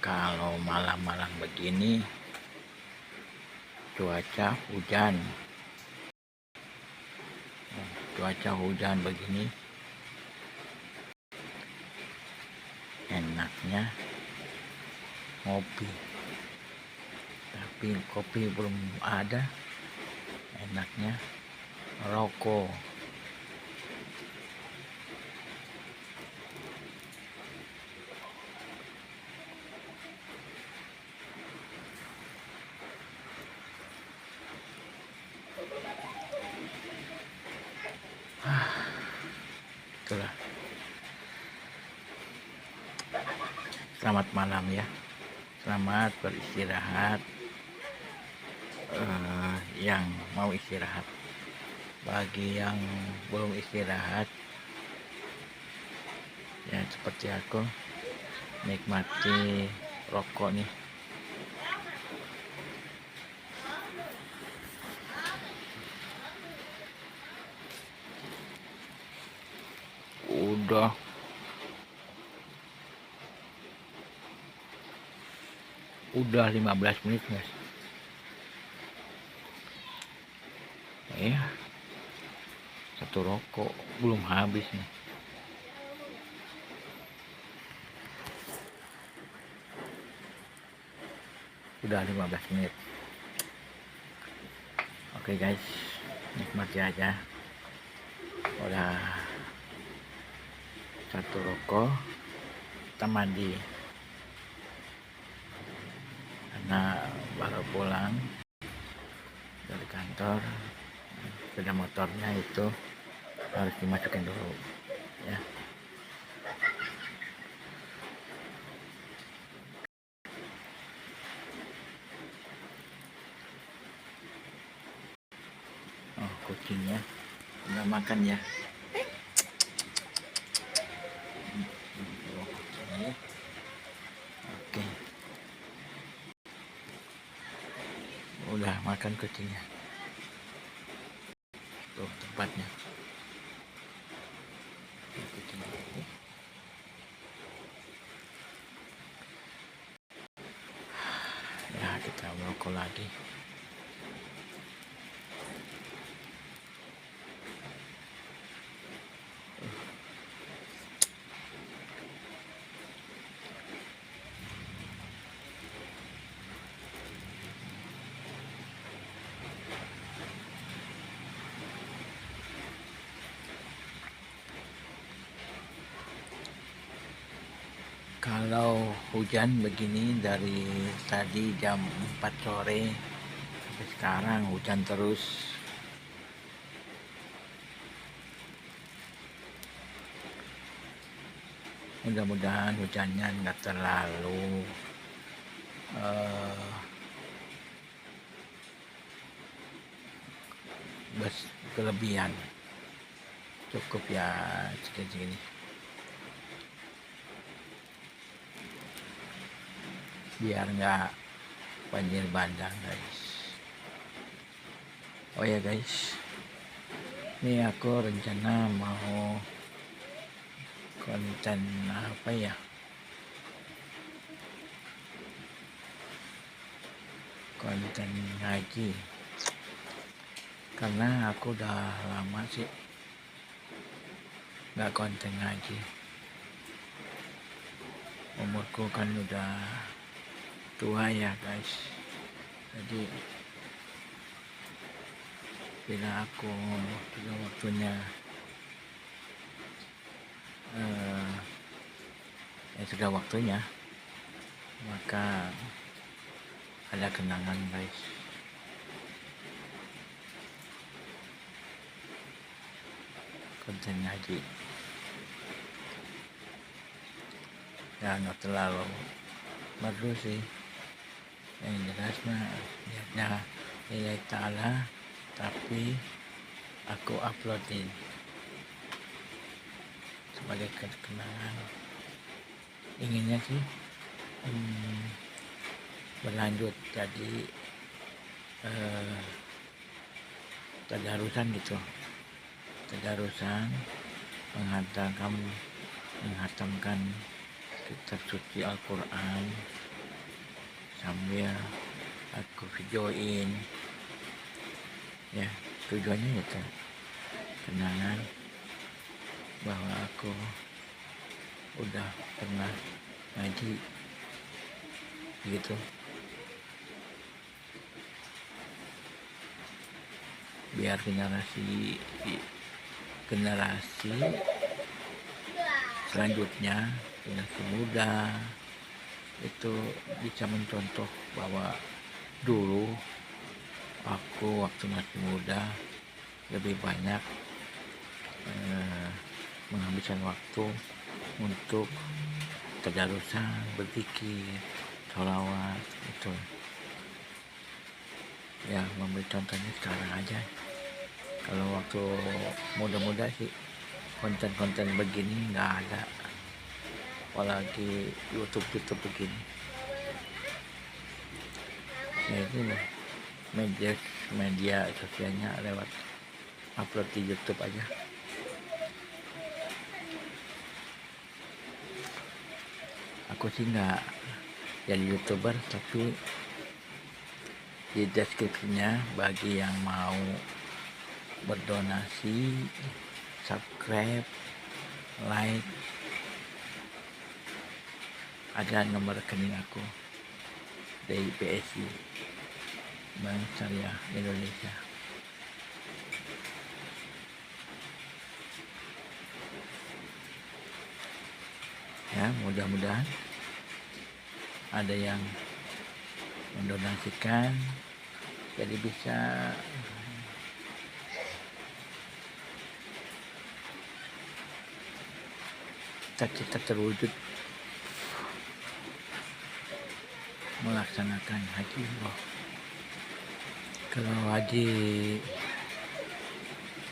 Kalau malam-malam begini cuaca hujan begini, enaknya ngopi, tapi kopi belum ada. Enaknya rokok. Itulah. Selamat malam ya. Selamat beristirahat. Yang mau istirahat, bagi yang belum istirahat ya seperti aku, nikmati rokok nih. Udah 15 menit guys. Ya, satu rokok belum habis nih. Udah 15 menit. Oke guys, nikmati aja. Udah satu rokok, kita mandi karena baru pulang dari kantor. Sepeda motornya itu harus dimasukin dulu ya. Oh, kucingnya udah makan ya. Oke, udah makan kucingnya. Tuh tempatnya. Ya, kita merokok lagi. Kalau hujan begini dari tadi jam 4 sore sampai sekarang hujan terus. Mudah-mudahan hujannya nggak terlalu berlebihan. Cukup ya segini. Biar nggak banjir bandang guys. Oh ya guys, ini aku rencana mau konten apa ya, konten ngaji, karena aku udah lama sih nggak konten ngaji. Umurku kan udah tua ya guys, jadi bila aku sudah waktunya sudah waktunya, maka ada kenangan guys. Konten ngaji ya, nggak terlalu bagus sih, yang jelas mah niatnya lillahi ta'ala, tapi aku uploadin sebagai kenangan. Inginnya sih berlanjut jadi tadarusan gitu, menghatamkan kitab suci Al-Quran sambil aku videoin ya. Tujuannya itu kenangan bahwa aku udah pernah ngaji gitu, biar generasi selanjutnya, generasi muda itu bisa mencontoh bahwa dulu aku waktu masih muda lebih banyak menghabiskan waktu untuk tadarusan, berzikir, sholawat itu ya. Memberi contohnya sekarang aja. Kalau waktu muda-muda sih konten-konten begini nggak ada, apalagi YouTube begini ya. Itu media sosialnya lewat upload di YouTube aja. Aku sih nggak jadi YouTuber, tapi di deskripsinya bagi yang mau berdonasi, subscribe, like, ada nomor rekening aku dari BSI, Bank Syariah Indonesia. Ya, mudah-mudahan ada yang mendonasikan jadi bisa cita-cita terwujud melaksanakan haji umroh. Kalau haji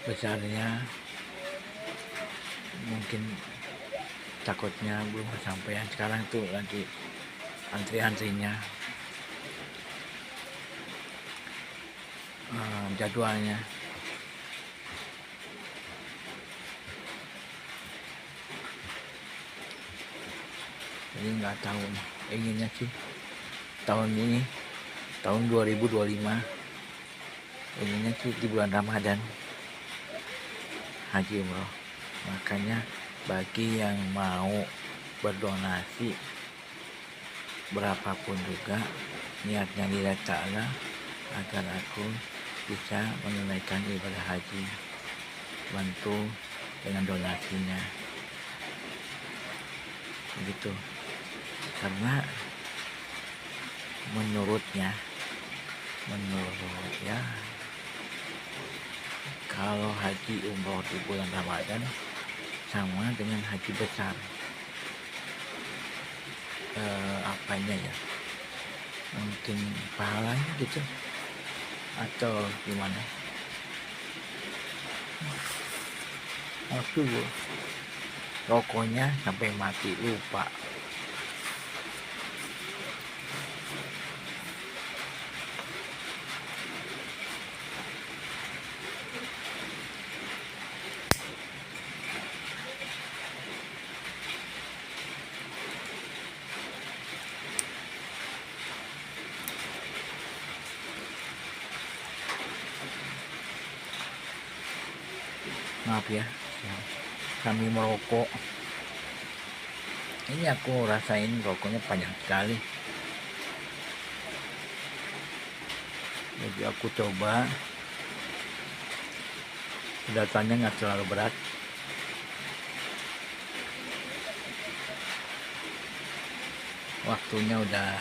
besarnya mungkin takutnya belum kesampaian. Sekarang tuh lagi antri-antrinya, jadwalnya. Jadi nggak tahu, inginnya sih tahun ini, tahun 2025, inginnya sih di bulan Ramadan haji umroh. Makanya bagi yang mau berdonasi berapapun juga, niatnya lillahi ta'ala agar aku bisa menunaikan ibadah haji, bantu dengan donasinya begitu. Karena menurut ya, kalau haji umroh di bulan Ramadan sama dengan haji besar. Apanya ya, mungkin pahalanya gitu atau gimana. Aku rokoknya sampai mati, lupa. Maaf ya, kami merokok. Ini aku rasain rokoknya panjang sekali. Jadi aku coba, sedotannya nggak terlalu berat. Waktunya udah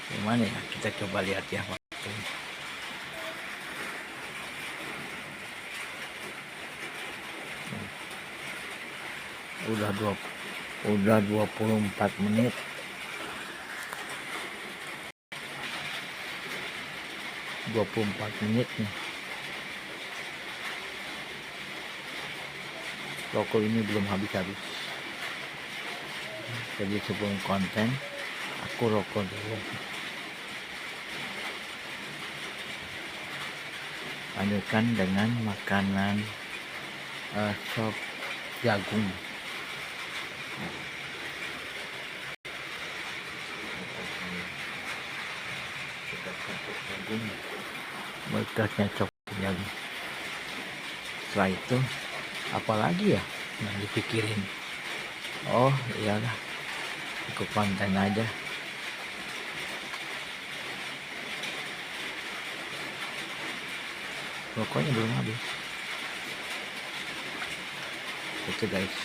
gimana ya, kita coba lihat ya waktu. Udah 24 menit. Nih. Rokok ini belum habis-habis. Jadi sebelum konten aku rokok dulu. Lanjutkan dengan makanan sop jagung. jagung, bekasnya coklat jagung. Setelah itu apalagi ya yang dipikirin? Oh iyalah, ikut konten aja. Rokoknya belum habis. Itu guys.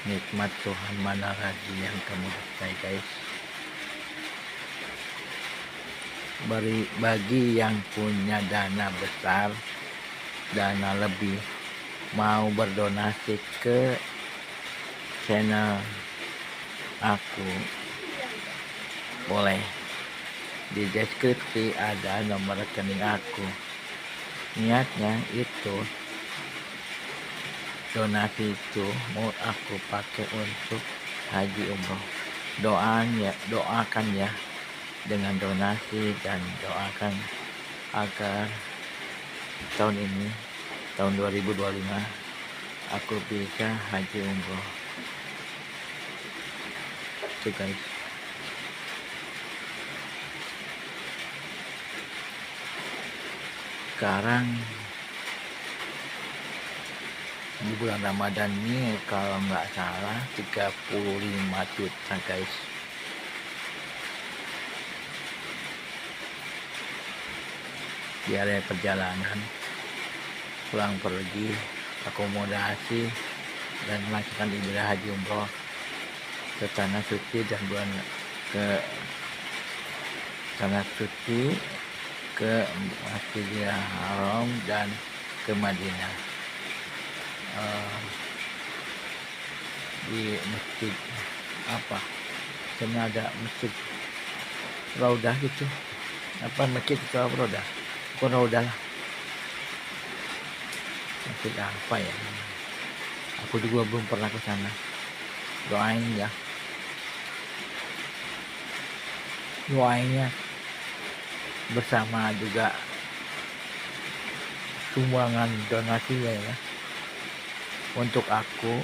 Nikmat Tuhan mana lagi yang kamu dapat guys. Bagi yang punya dana besar, dana lebih, mau berdonasi ke channel aku, boleh. Di deskripsi ada nomor rekening aku. Niatnya itu donasi itu mau aku pakai untuk haji umroh. Doakan ya dengan donasi, dan doakan agar tahun ini, tahun 2025, aku bisa haji umroh. Itu guys. Sekarang di bulan Ramadan ini kalau nggak salah 35 juta guys. Biaya perjalanan, pulang pergi, akomodasi, dan melakukan ibadah haji umroh ke tanah suci, dan ke tanah suci, ke Masjidil Haram, dan ke Madinah. Di masjid apa? Sana ada masjid Raudah gitu. Apa masjid itu Raudah? Bukan Raudah lah. Masjid apa ya? Aku juga belum pernah ke sana. Doain ya. Doainnya bersama juga sumbangan donasinya ya. Untuk aku,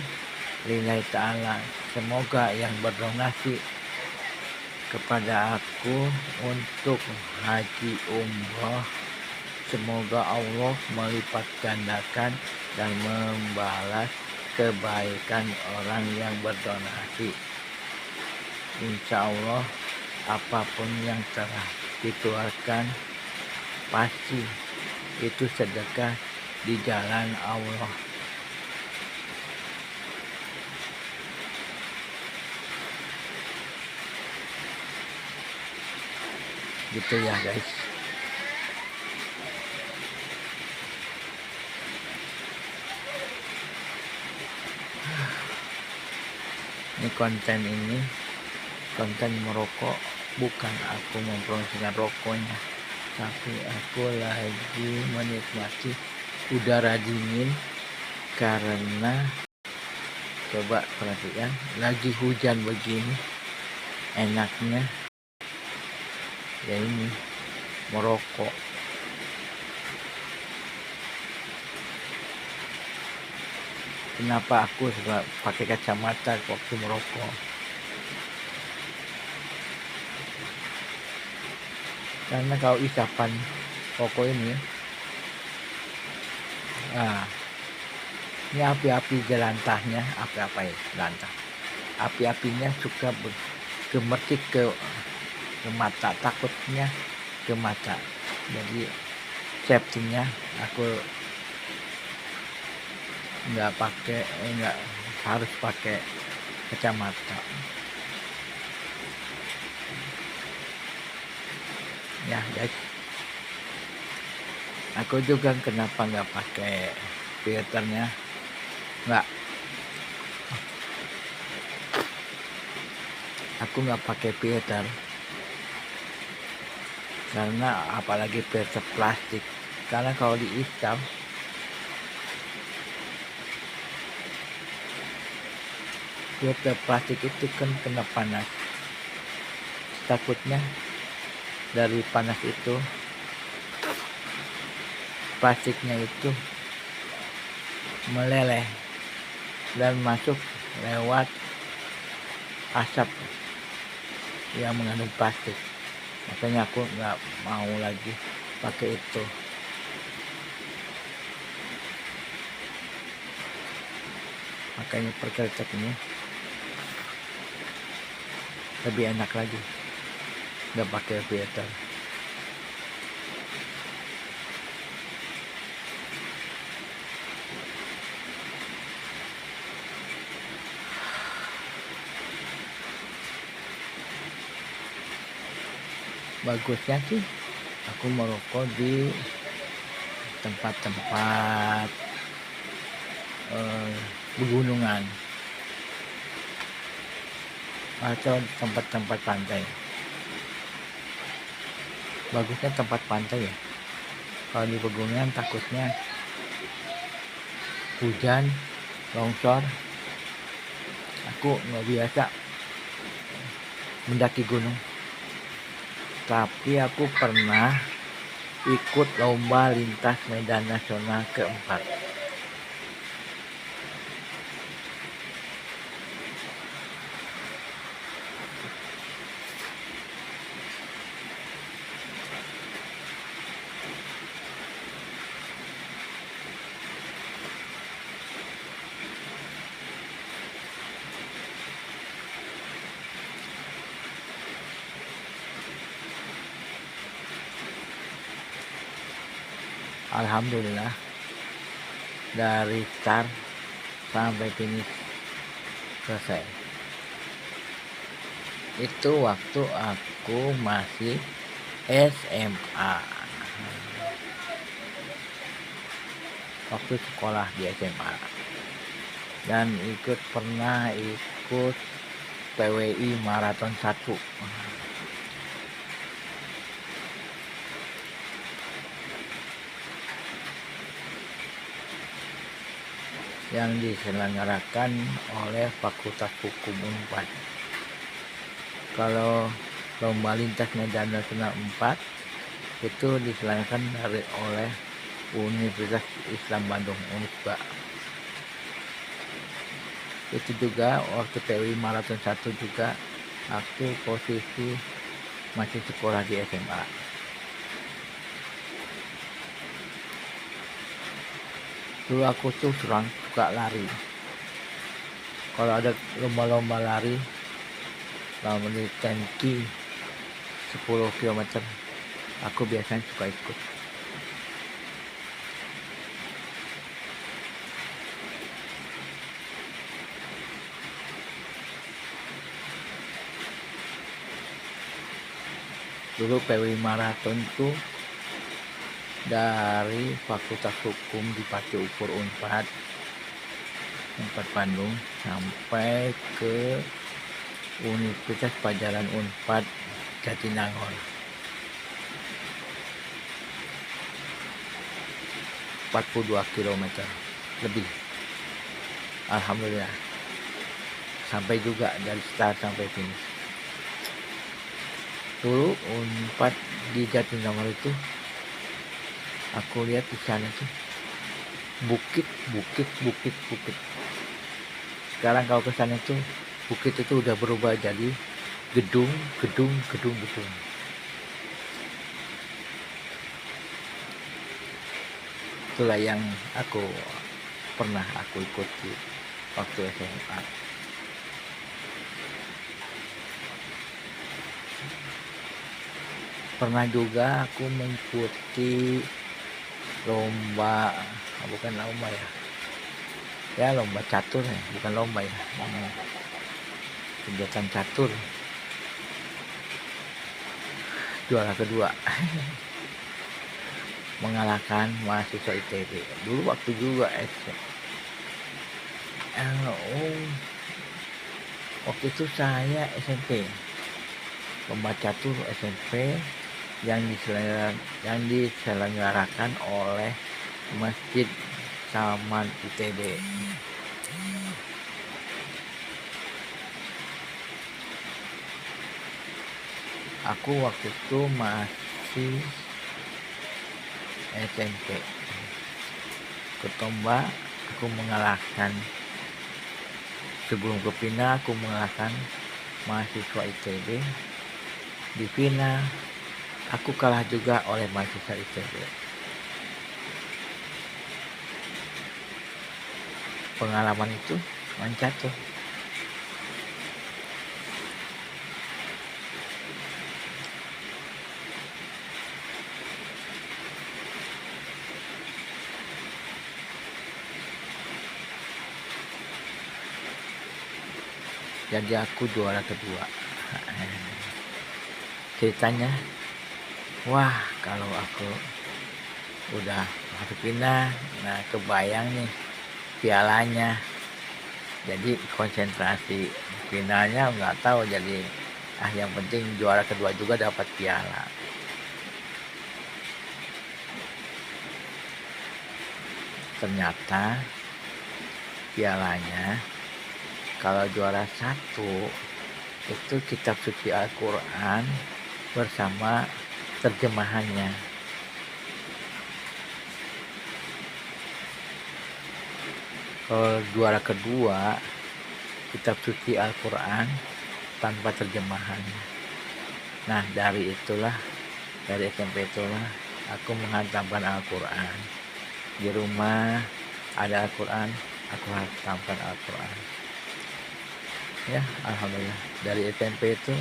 lillahi ta'ala, semoga yang berdonasi kepada aku untuk haji umroh, semoga Allah melipat gandakan dan membalas kebaikan orang yang berdonasi. Insya Allah apapun yang telah dikeluarkan pasti itu sedekah di jalan Allah. Gitu ya guys. Ini konten merokok, bukan aku mempromosikan rokoknya, tapi aku lagi menikmati udara dingin karena coba perhatikan, lagi hujan begini, enaknya ya ini merokok. Kenapa aku suka pakai kacamata waktu merokok? Karena kalau isapan rokok ini, ini api-api jelantahnya, api-apinya suka gemercik ke mata, takutnya ke mata. Jadi safety-nya aku nggak harus pakai kacamata ya guys. Aku juga kenapa nggak pakai filternya, aku nggak pakai filter karena apalagi filter plastik, karena kalau diisap filter plastik itu kan kena panas, takutnya dari panas itu plastiknya itu meleleh dan masuk lewat asap yang mengandung plastik. Makanya aku nggak mau lagi pakai itu. Makanya perketek ini lebih enak lagi, nggak pakai filter. Bagusnya sih aku merokok di tempat-tempat pegunungan atau tempat-tempat pantai. Bagusnya tempat pantai ya. Kalau di pegunungan takutnya hujan, longsor. Aku nggak biasa mendaki gunung, tapi aku pernah ikut lomba lintas Medan Nasional keempat. Alhamdulillah dari start sampai finish selesai. Itu waktu aku masih SMA, waktu sekolah di SMA, dan pernah ikut PWI Maraton 1. yang diselenggarakan oleh Fakultas Hukum Unpad. Kalau lomba lintas Medan Nasional 4 itu diselenggarakan oleh Universitas Islam Bandung, Unisba. Itu juga waktu PWI Maraton 1 juga aku posisi masih sekolah di SMA. Dulu aku tuh suka lari. Kalau ada lomba-lomba lari, lomba di 10K 10 km, aku biasanya suka ikut. Dulu PWI Maraton itu dari Fakultas Hukum di Pacu Ukur Unpad Bandung sampai ke Universitas Pajajaran Unpad Jatinangor. 42 km lebih. Alhamdulillah sampai juga dari start sampai finish. Dulu Unpad di Jatinangor itu aku lihat di sana tuh bukit. Sekarang kalau ke sana tuh bukit itu udah berubah jadi gedung. Itulah yang pernah aku ikuti waktu SMA. Pernah juga aku mengikuti lomba, bukan lomba ya lomba catur ya, bukan lomba ya, kegiatan catur, juara kedua. Mengalahkan mahasiswa ITB dulu waktu juga waktu itu saya SMP, lomba catur SMP yang diselenggarakan oleh Masjid Saman ITB. Aku waktu itu masih SMP. Ikut lomba, aku mengalahkan Sebelum ke final aku mengalahkan mahasiswa ITB. Di final aku kalah juga oleh mahasiswa ITB. Pengalaman itu mancat tuh. Jadi aku juara kedua. Ceritanya, wah kalau aku udah masuk final, nah kebayang nih pialanya. Jadi konsentrasi finalnya nggak tahu, jadi yang penting juara kedua juga dapat piala. Ternyata pialanya kalau juara 1 itu kitab suci Al-Quran bersama terjemahannya. Kalau juara kedua kitab suci Al-Quran tanpa terjemahannya. Nah dari SMP itulah aku menghantamkan Al-Quran. Di rumah ada Al-Quran, aku hantamkan Al-Quran. Ya alhamdulillah, dari SMP itu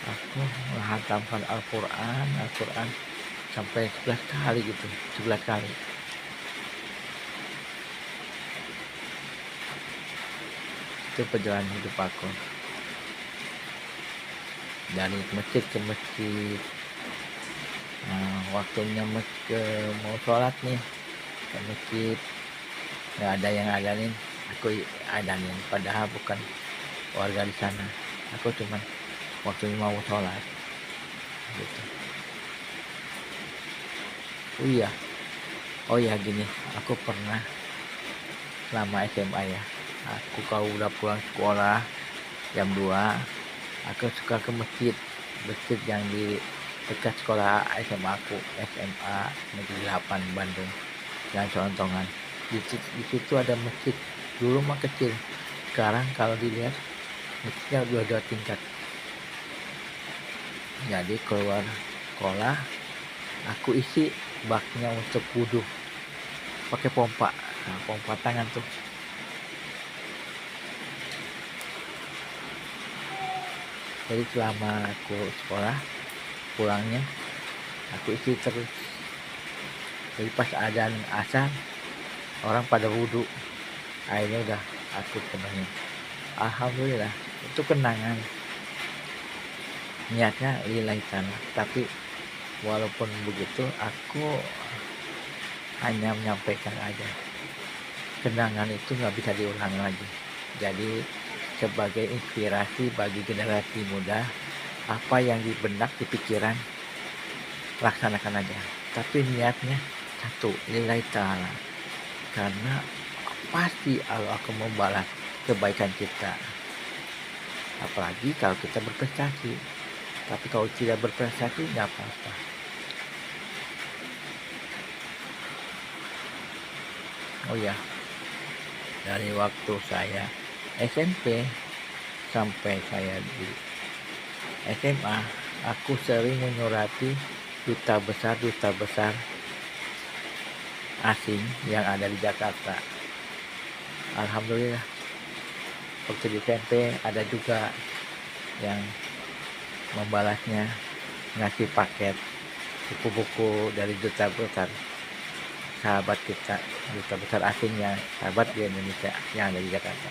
aku menghantamkan Al-Quran sampai 11 kali gitu, 11 kali. Itu perjalanan hidup aku. Dari masjid ke masjid. Waktunya mau sholat nih ke masjid, nggak ada yang adanin, aku adanin. Padahal bukan warga di sana. Aku cuman waktunya mau sholat gitu. Oh iya gini, aku pernah selama SMA ya, aku kalau udah pulang sekolah jam 2, aku suka ke masjid yang di dekat sekolah SMA aku, SMA Negeri 8 Bandung, Jalan Selontongan. Di situ ada masjid. Dulu mah kecil, sekarang kalau dilihat masjidnya udah 2 tingkat. Jadi keluar sekolah aku isi baknya untuk wudhu pakai pompa. Pompa tangan tuh. Jadi selama aku sekolah, pulangnya aku isi terus. Jadi pas adzan asar orang pada wudhu, akhirnya udah aku penuhin. Alhamdulillah, itu kenangan. Niatnya lillahi ta'ala, tapi walaupun begitu aku hanya menyampaikan aja. Kenangan itu nggak bisa diulang lagi. Jadi sebagai inspirasi bagi generasi muda, apa yang di benak, di pikiran, laksanakan aja. Tapi niatnya satu, lillahi ta'ala. Karena pasti Allah akan membalas kebaikan kita. Apalagi kalau kita berprestasi. Tapi kalau tidak berprestasi nggak apa-apa. Oh ya, dari waktu saya SMP sampai saya di SMA, aku sering menyurati duta besar asing yang ada di Jakarta. Alhamdulillah, waktu di SMP ada juga yang membalasnya, ngasih paket buku-buku dari duta besar sahabat kita, duta besar asing yang sahabat di Indonesia yang ada di Jakarta.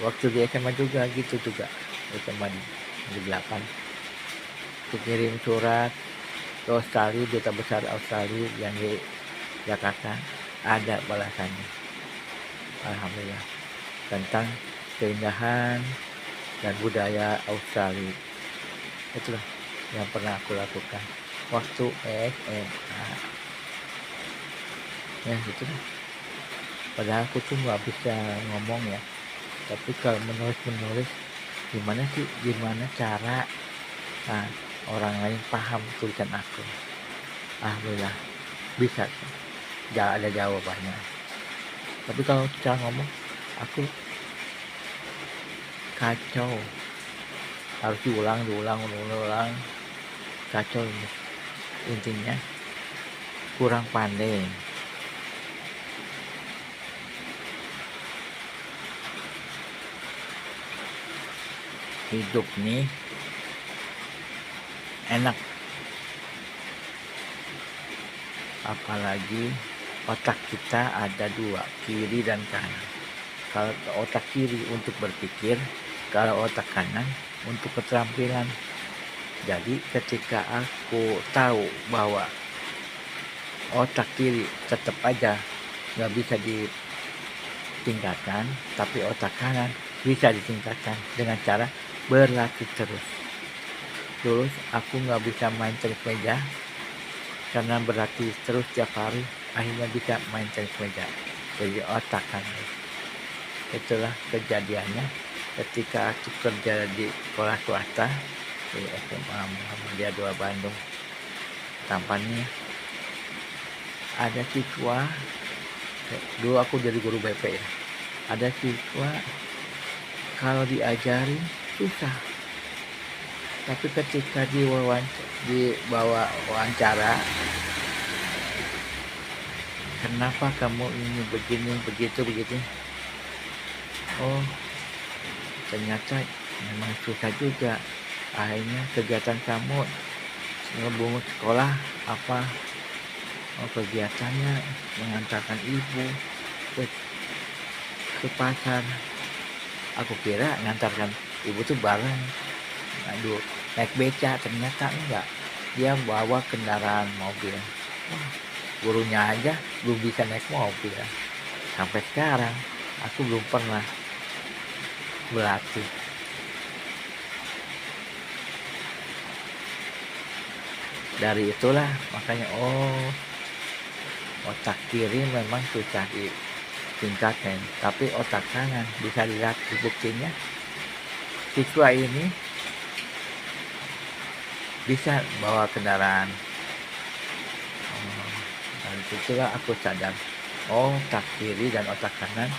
Waktu di SMA juga gitu juga, SMA di 8 kirim surat ke Australia, duta besar Australia yang di Jakarta, ada balasannya. Alhamdulillah, tentang keindahan dan budaya Australia. Itulah yang pernah aku lakukan waktu SMA. Ya gitu lah. Padahal aku tuh nggak bisa ngomong ya, tapi kalau menulis gimana cara orang lain paham tulisan aku. Alhamdulillah bisa, nggak ada jawabannya. Tapi kalau cara ngomong aku kacau, harus diulang, kacau ini. Intinya kurang pandai. Hidup nih enak, apalagi otak kita ada dua, kiri dan kanan. Kalau otak kiri untuk berpikir, kalau otak kanan untuk keterampilan. Jadi ketika aku tahu bahwa otak kiri tetap aja nggak bisa ditingkatkan, tapi otak kanan bisa ditingkatkan dengan cara berlatih terus. Terus aku nggak bisa main tenis meja karena berlatih terus tiap hari, akhirnya bisa main tenis meja. Jadi otak kanan. Itulah kejadiannya ketika aku kerja di sekolah swasta di SMA Muhammadiyah 2 Bandung. Tampaknya ada siswa, dulu aku jadi guru BP ya, ada siswa kalau diajarin susah, tapi ketika dibawa wawancara, kenapa kamu ini begini begitu, oh ternyata memang susah juga. Akhirnya kegiatan kamu ngebungut sekolah apa? Oh, kegiatannya mengantarkan ibu ke pasar. Aku kira ngantarkan ibu tuh bareng, aduh, naik beca, ternyata enggak. Dia bawa kendaraan mobil. Gurunya aja belum bisa naik mobil. Sampai sekarang aku belum pernah berlatih. Dari itulah makanya otak kiri memang susah ditingkatkan, tapi otak kanan bisa dilatih. Buktinya siswa ini bisa bawa kendaraan. Dari situlah aku sadar, otak kiri dan otak kanan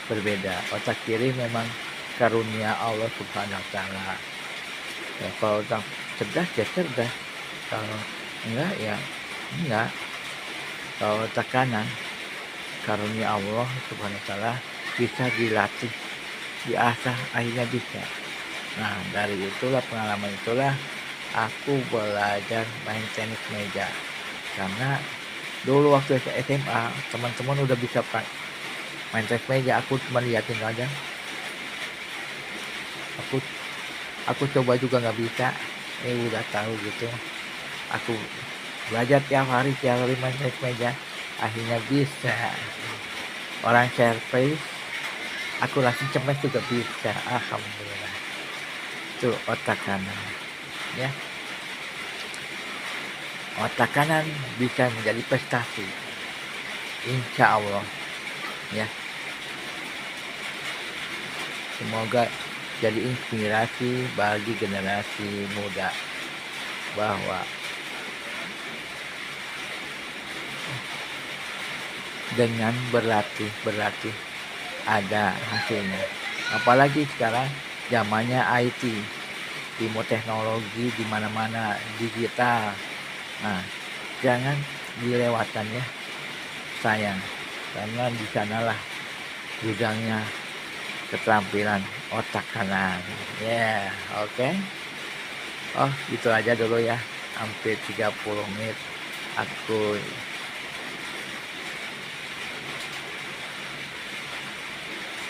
berbeda. Otak kiri memang karunia Allah Subhanahu wa Ta'ala. Ya, kalau otak cerdas ya cerdas, kalau enggak ya enggak. Kalau otak kanan karunia Allah Subhanahu wa Ta'ala, bisa dilatih, diasah, akhirnya bisa. Nah, dari itulah, pengalaman itulah aku belajar main tenis meja. Karena dulu waktu SMA teman-teman udah bisa main tenis meja, aku cuma liatin aja. Aku coba juga nggak bisa, udah tahu gitu. Aku belajar tiap hari main tenis meja, akhirnya bisa. Orang servis aku langsung cemes juga bisa, alhamdulillah. Itu otak kanan ya. Otak kanan bisa menjadi prestasi, insya Allah ya. Semoga jadi inspirasi bagi generasi muda bahwa dengan berlatih ada hasilnya. Apalagi sekarang zamannya IT, ilmu teknologi di mana-mana, digital. Nah, jangan dilewatkan ya, sayang, karena di sanalah gudangnya keterampilan otak kanan. Ya, oke. Oh, gitu aja dulu ya. Hampir 30 menit aku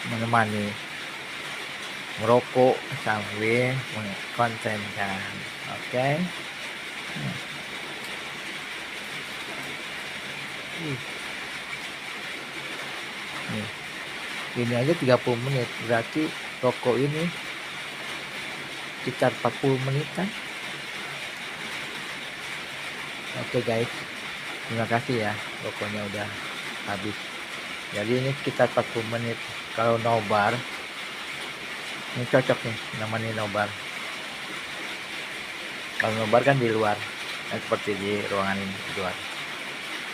menemani merokok sambil mengkontenkan. Oke. Nih, ini aja 30 menit, berarti rokok ini sekitar 40 menitan. Oke guys, terima kasih ya, rokoknya udah habis. Jadi ini sekitar 40 menit. Kalau nobar ini cocok nih, namanya nobar. Kalau nobar kan di luar, seperti di ruangan ini di luar.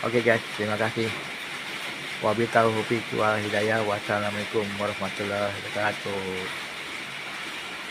Oke guys, terima kasih. Wabillahi taufiq wal hidayah. Wassalamualaikum warahmatullahi wabarakatuh.